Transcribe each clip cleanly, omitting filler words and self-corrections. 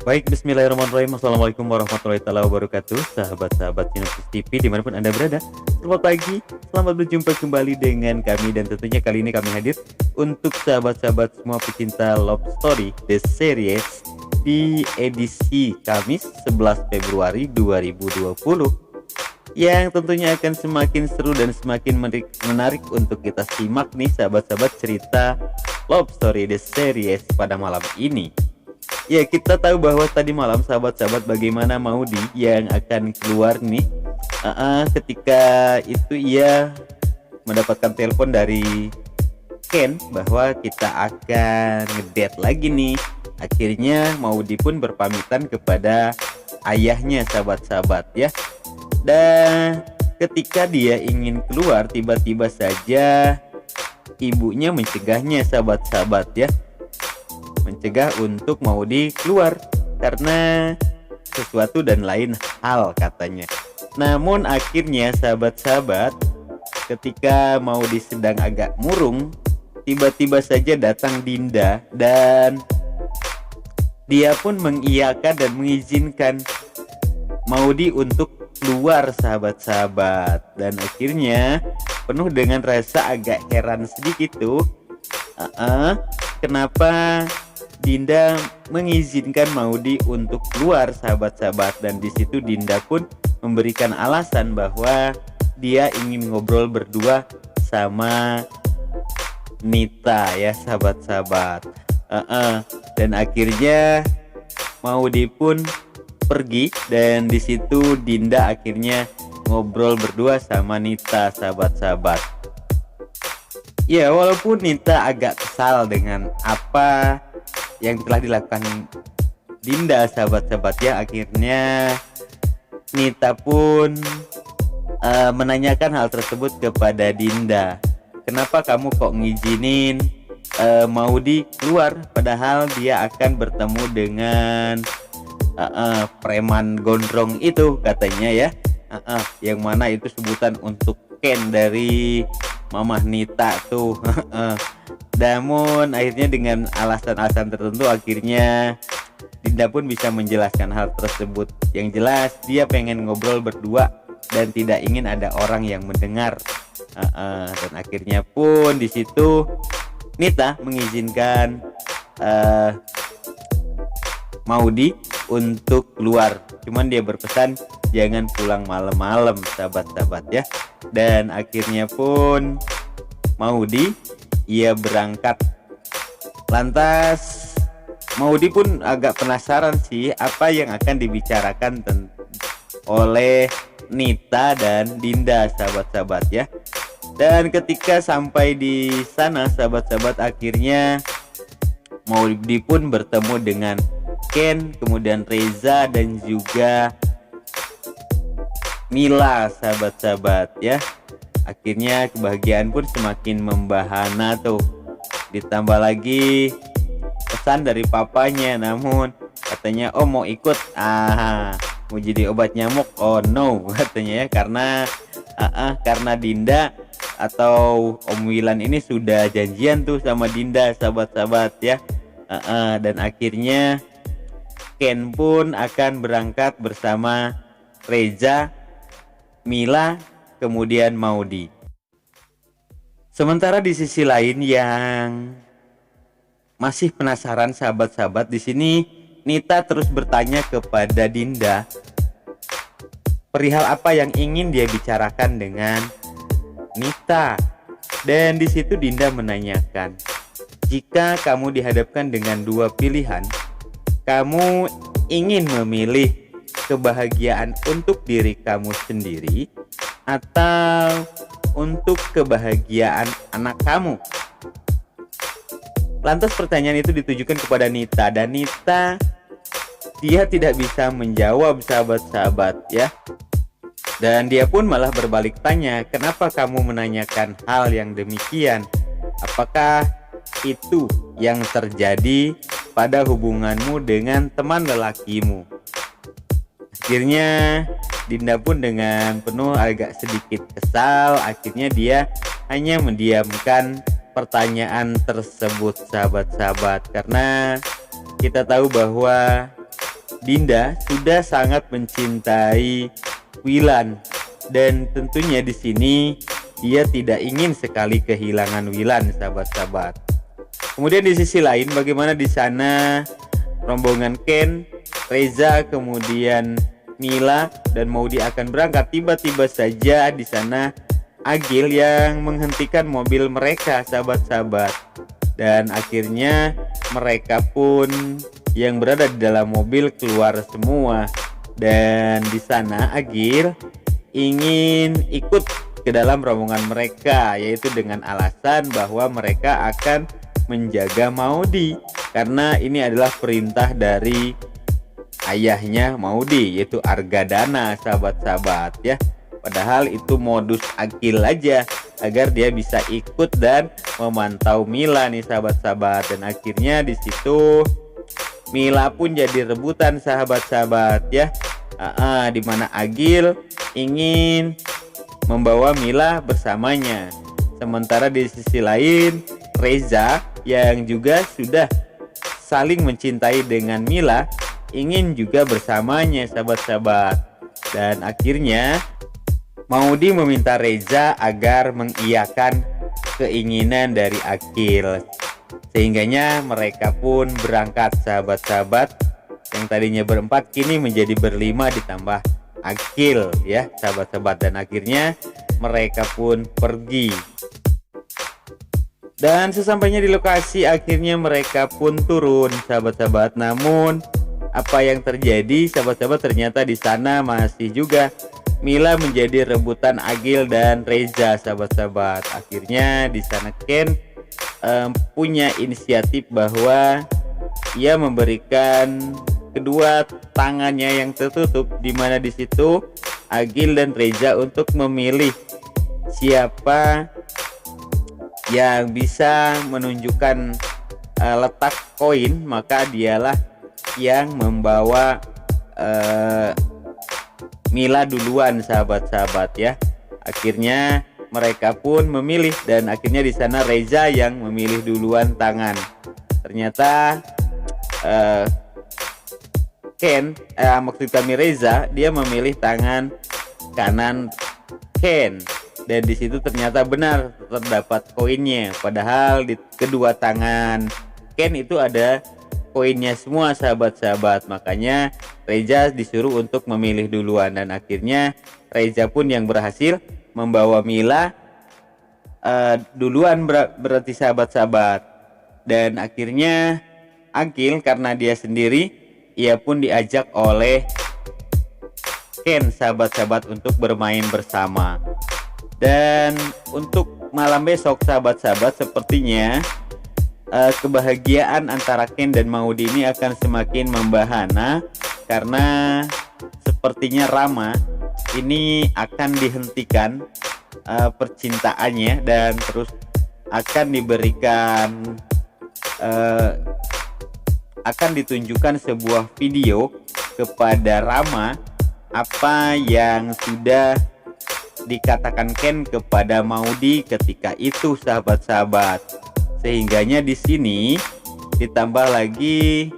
Baik, bismillahirrahmanirrahim. Assalamualaikum warahmatullahi taala wabarakatuh. Sahabat-sahabat Sinopsis TV dimanapun Anda berada, selamat pagi, selamat berjumpa kembali dengan kami. Dan tentunya kali ini kami hadir untuk sahabat-sahabat semua pecinta Love Story The Series di edisi Kamis 11 Februari 2020, yang tentunya akan semakin seru dan semakin menarik untuk kita simak nih sahabat-sahabat cerita Love Story The Series pada malam ini. Ya, kita tahu bahwa tadi malam sahabat-sahabat bagaimana Maudy yang akan keluar nih. Ketika itu ia mendapatkan telepon dari Ken bahwa kita akan ngedate lagi nih. Akhirnya Maudy pun berpamitan kepada ayahnya sahabat-sahabat ya. Dan ketika dia ingin keluar, tiba-tiba saja ibunya mencegahnya sahabat-sahabat ya, mencegah untuk Maudy keluar karena sesuatu dan lain hal katanya. Namun akhirnya sahabat-sahabat, ketika Maudy sedang agak murung, tiba-tiba saja datang Dinda dan dia pun mengiyakan dan mengizinkan Maudy untuk keluar sahabat-sahabat. Dan akhirnya penuh dengan rasa agak heran sedikit tuh, kenapa Dinda mengizinkan Maudy untuk keluar sahabat-sahabat. Dan di situ Dinda pun memberikan alasan bahwa dia ingin ngobrol berdua sama Nita ya sahabat-sahabat. Dan akhirnya Maudy pun pergi dan di situ Dinda akhirnya ngobrol berdua sama Nita sahabat-sahabat. Ya, walaupun Nita agak kesal dengan apa yang telah dilakukan Dinda sahabat-sahabat ya, akhirnya Nita pun menanyakan hal tersebut kepada Dinda. Kenapa kamu kok ngizinin Maudy keluar padahal dia akan bertemu dengan preman gondrong itu katanya ya. Yang mana itu sebutan untuk Ken dari Mamah Nita tuh. Namun akhirnya dengan alasan-alasan tertentu akhirnya Dinda pun bisa menjelaskan hal tersebut. Yang jelas dia pengen ngobrol berdua dan tidak ingin ada orang yang mendengar. Dan akhirnya pun di situ Nita mengizinkan Maudy untuk keluar. Cuman dia berpesan jangan pulang malam-malam sahabat-sahabat ya. Dan akhirnya pun Maudy ia berangkat. Lantas Maudy pun agak penasaran sih apa yang akan dibicarakan oleh Nita dan Dinda sahabat-sahabat ya. Dan ketika sampai di sana sahabat-sahabat, akhirnya Maudy pun bertemu dengan Ken, kemudian Reza dan juga Mila sahabat-sahabat ya. Akhirnya kebahagiaan pun semakin membahana tuh. Ditambah lagi pesan dari papanya, namun katanya oh mau ikut, mau jadi obat nyamuk, oh no katanya ya, karena Dinda atau Om Wilan ini sudah janjian tuh sama Dinda sahabat-sahabat ya. Dan akhirnya Ken pun akan berangkat bersama Reza, Mila, kemudian Maudy. Sementara di sisi lain yang masih penasaran sahabat-sahabat, di sini Nita terus bertanya kepada Dinda perihal apa yang ingin dia bicarakan dengan Nita. Dan di situ Dinda menanyakan, jika kamu dihadapkan dengan dua pilihan, kamu ingin memilih kebahagiaan untuk diri kamu sendiri atau untuk kebahagiaan anak kamu? Lantas pertanyaan itu ditujukan kepada Nita dan Nita dia tidak bisa menjawab sahabat-sahabat ya. Dan dia pun malah berbalik tanya, kenapa kamu menanyakan hal yang demikian? Apakah itu yang terjadi pada hubunganmu dengan teman lelakimu? Akhirnya Dinda pun dengan penuh agak sedikit kesal, akhirnya dia hanya mendiamkan pertanyaan tersebut sahabat-sahabat, karena kita tahu bahwa Dinda sudah sangat mencintai Wilan, dan tentunya di sini dia tidak ingin sekali kehilangan Wilan, sahabat-sahabat. Kemudian di sisi lain, bagaimana di sana rombongan Ken, Reza, kemudian Mila dan Maudy akan berangkat. Tiba-tiba saja di sana Agil yang menghentikan mobil mereka, sahabat-sahabat. Dan akhirnya mereka pun yang berada di dalam mobil keluar semua. Dan di sana Agil ingin ikut ke dalam rombongan mereka, yaitu dengan alasan bahwa mereka akan menjaga Maudy, karena ini adalah perintah dari ayahnya Maudy, yaitu Argadana, sahabat-sahabat ya. Padahal itu modus Agil aja agar dia bisa ikut dan memantau Mila nih, sahabat-sahabat. Dan akhirnya di situ Mila pun jadi rebutan, sahabat-sahabat ya. Dimana Agil ingin membawa Mila bersamanya. Sementara di sisi lain Reza yang juga sudah saling mencintai dengan Mila ingin juga bersamanya, sahabat-sahabat. Dan akhirnya Maudy meminta Reza agar mengiyakan keinginan dari Agil, sehingganya mereka pun berangkat, sahabat-sahabat. Yang tadinya berempat kini menjadi berlima ditambah Agil ya, sahabat-sahabat. Dan akhirnya mereka pun pergi. Dan sesampainya di lokasi akhirnya mereka pun turun, sahabat-sahabat. Namun apa yang terjadi, sahabat-sahabat, ternyata di sana masih juga Mila menjadi rebutan Agil dan Reza, sahabat-sahabat. Akhirnya di sana Ken punya inisiatif bahwa ia memberikan kedua tangannya yang tertutup, di mana di situ Agil dan Reza untuk memilih siapa yang bisa menunjukkan letak koin, maka dialah yang membawa Mila duluan, sahabat-sahabat ya. Akhirnya mereka pun memilih, dan akhirnya di sana Reza yang memilih duluan tangan. Ternyata maksud kami Reza, dia memilih tangan kanan Ken, dan di situ ternyata benar terdapat koinnya. Padahal di kedua tangan Ken itu ada koinnya semua, sahabat-sahabat. Makanya Reza disuruh untuk memilih duluan, dan akhirnya Reza pun yang berhasil membawa Mila duluan, berarti, sahabat-sahabat. Dan akhirnya Agil karena dia sendiri, ia pun diajak oleh Ken, sahabat-sahabat, untuk bermain bersama. Dan untuk malam besok, sahabat-sahabat, sepertinya kebahagiaan antara Ken dan Maudy ini akan semakin membahana, karena sepertinya Rama ini akan dihentikan percintaannya, dan terus akan diberikan akan ditunjukkan sebuah video kepada Rama apa yang sudah dikatakan Ken kepada Maudy ketika itu, sahabat-sahabat. Sehingganya di sini ditambah lagi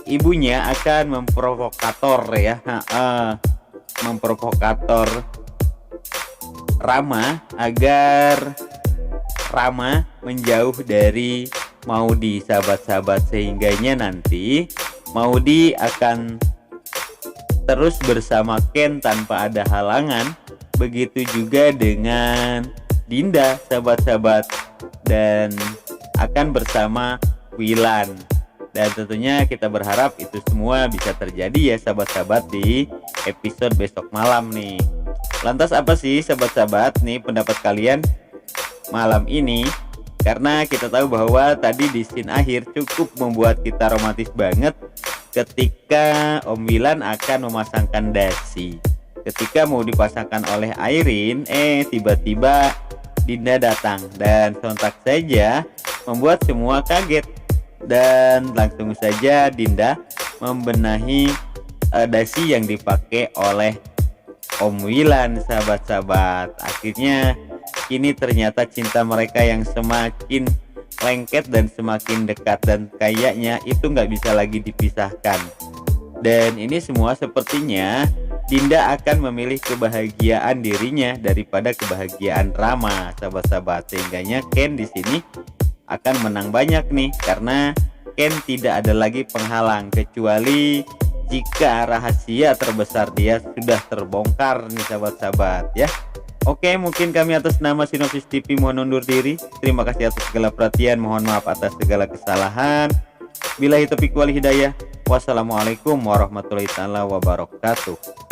ibunya akan memprovokator ya, memprovokator Rama agar Rama menjauh dari Maudy, sahabat-sahabat. Sehingganya nanti Maudy akan terus bersama Ken tanpa ada halangan. Begitu juga dengan Dinda, sahabat-sahabat, dan akan bersama Wilan. Dan tentunya kita berharap itu semua bisa terjadi ya, sahabat-sahabat, di episode besok malam nih. Lantas apa sih, sahabat-sahabat, nih pendapat kalian malam ini? Karena kita tahu bahwa tadi di scene akhir cukup membuat kita romantis banget ketika Om Wilan akan memasangkan dasi. Ketika mau dipasangkan oleh Airin, tiba-tiba Dinda datang dan sontak saja membuat semua kaget. Dan langsung saja Dinda membenahi dasi yang dipakai oleh Om Wilan, sahabat-sahabat. Akhirnya ini ternyata cinta mereka yang semakin lengket dan semakin dekat, dan kayaknya itu nggak bisa lagi dipisahkan. Dan ini semua sepertinya Dinda akan memilih kebahagiaan dirinya daripada kebahagiaan Rama, sahabat-sahabat. Sehingganya Ken di sini akan menang banyak nih, karena Ken tidak ada lagi penghalang kecuali jika rahasia terbesar dia sudah terbongkar nih, sahabat-sahabat ya. Oke, mungkin kami atas nama Sinopsis TV mohon undur diri. Terima kasih atas segala perhatian, mohon maaf atas segala kesalahan. Billahi taufiq wal hidayah. Wassalamualaikum warahmatullahi wabarakatuh.